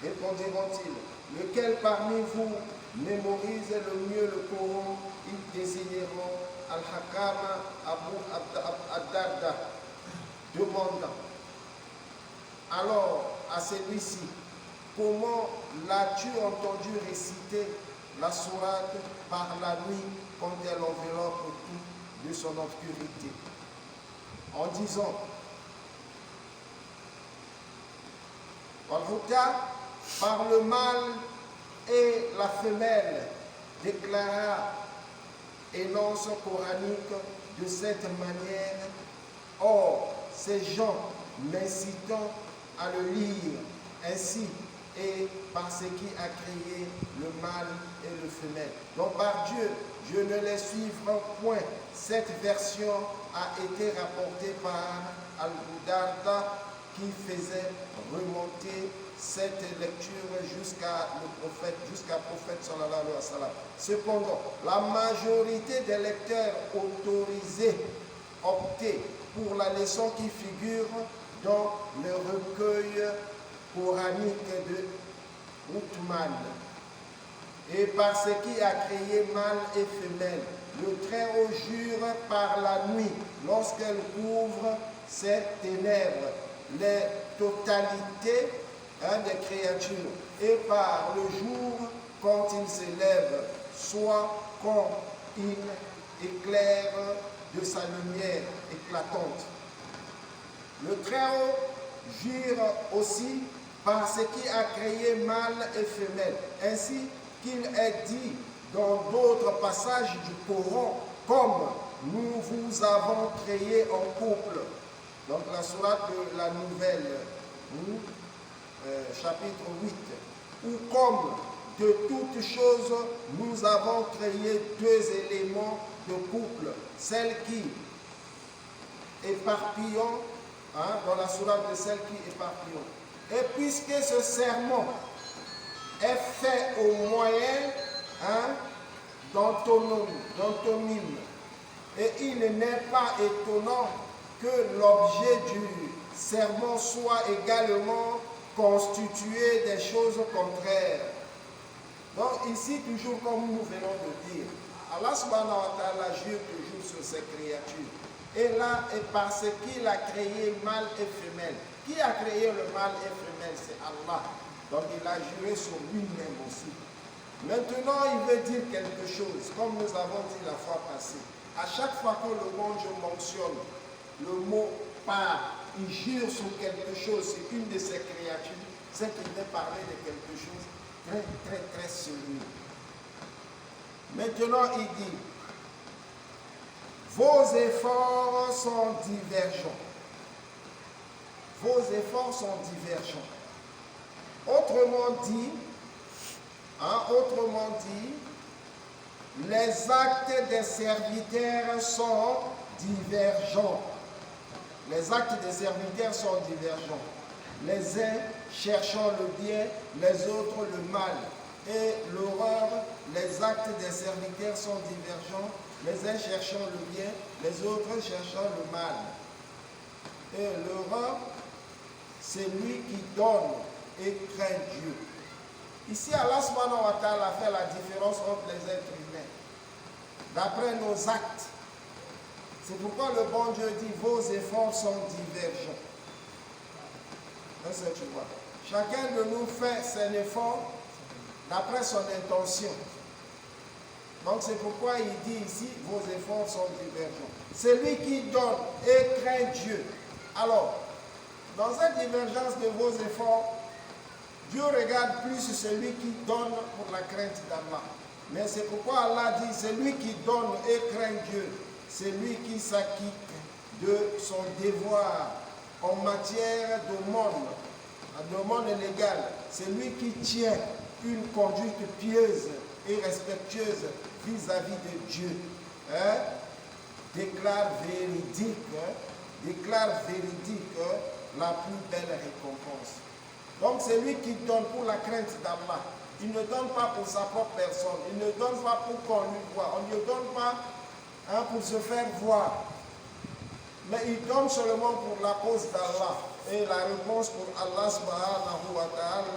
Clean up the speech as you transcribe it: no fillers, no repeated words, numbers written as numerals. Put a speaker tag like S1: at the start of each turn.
S1: Répondiront-ils, lequel parmi vous mémorise le mieux le Coran? Ils désigneront Al-Hakam Abu Ad-Darda, demandant alors à celui-ci, comment l'as-tu entendu réciter la sourate par la nuit quand elle enveloppe tout de son obscurité? En disant, par le mâle et la femelle, déclara énonce coranique de cette manière. Or, ces gens m'incitant à le lire ainsi et par ce qui a créé le mâle et le femelle. Donc par Dieu, je ne les suivrai point. Cette version a été rapportée par Al-Darda qui faisait remonter cette lecture jusqu'à prophète sallallahu alayhi wa sallam. Cependant, la majorité des lecteurs autorisés optaient pour la leçon qui figure dans le recueil coranique de Uthman. Et par ce qui a créé mâle et femelle, le Très-Haut jure par la nuit, lorsqu'elle couvre ses ténèbres, les totalités des créatures, et par le jour quand il s'élève, soit quand il éclaire de sa lumière éclatante. Le Très-Haut jure aussi par ce qui a créé mâle et femelle, ainsi qu'il est dit dans d'autres passages du Coran, comme nous vous avons créé en couple. Donc la sourate de la Nouvelle, chapitre 8, ou comme de toutes choses, nous avons créé deux éléments de couple, celle qui éparpillons, dans la sourate de celle qui éparpillons. Et puisque ce serment est fait au moyen d'antonime, et il n'est pas étonnant que l'objet du serment soit également constitué des choses contraires. Donc ici, toujours comme nous venons de dire, Allah subhanahu wa ta'ala jure toujours sur ses créatures. Et là, et parce qu'il a créé mâle et femelle. Qui a créé le mâle et femelle? C'est Allah. Donc il a juré sur lui-même aussi. Maintenant, il veut dire quelque chose, comme nous avons dit la fois passée. À chaque fois que le bon Dieu mentionne le mot par, il jure sur quelque chose, c'est une de ses créatures, c'est qu'il veut parler de quelque chose très, très, très sérieux. Maintenant, il dit, vos efforts sont divergents. Vos efforts sont divergents. Autrement dit, les actes des serviteurs sont divergents. Les actes des serviteurs sont divergents. Les uns cherchant le bien, les autres le mal. Et l'horreur, les actes des serviteurs sont divergents. Les uns cherchant le bien, les autres cherchant le mal. Et l'horreur, c'est lui qui donne et craint Dieu. Ici, Allah subhanahu wa ta'ala fait la différence entre les êtres humains, d'après nos actes. C'est pourquoi le bon Dieu dit, vos efforts sont divergents. Tu vois. Chacun de nous fait ses efforts d'après son intention. Donc c'est pourquoi il dit ici, vos efforts sont divergents. Celui qui donne et craint Dieu. Alors, dans cette divergence de vos efforts, Dieu regarde plus celui qui donne pour la crainte d'Allah. Mais c'est pourquoi Allah dit, celui qui donne et craint Dieu, c'est lui qui s'acquitte de son devoir en matière d'aumône légale. C'est lui qui tient une conduite pieuse et respectueuse vis-à-vis de Dieu. Déclare véridique la plus belle récompense. Donc c'est lui qui donne pour la crainte d'Allah. Il ne donne pas pour sa propre personne. Il ne donne pas pour qu'on lui voie. On ne lui donne pas pour se faire voir. Mais il donne seulement pour la cause d'Allah. Et la réponse pour Allah subhanahu wa ta'ala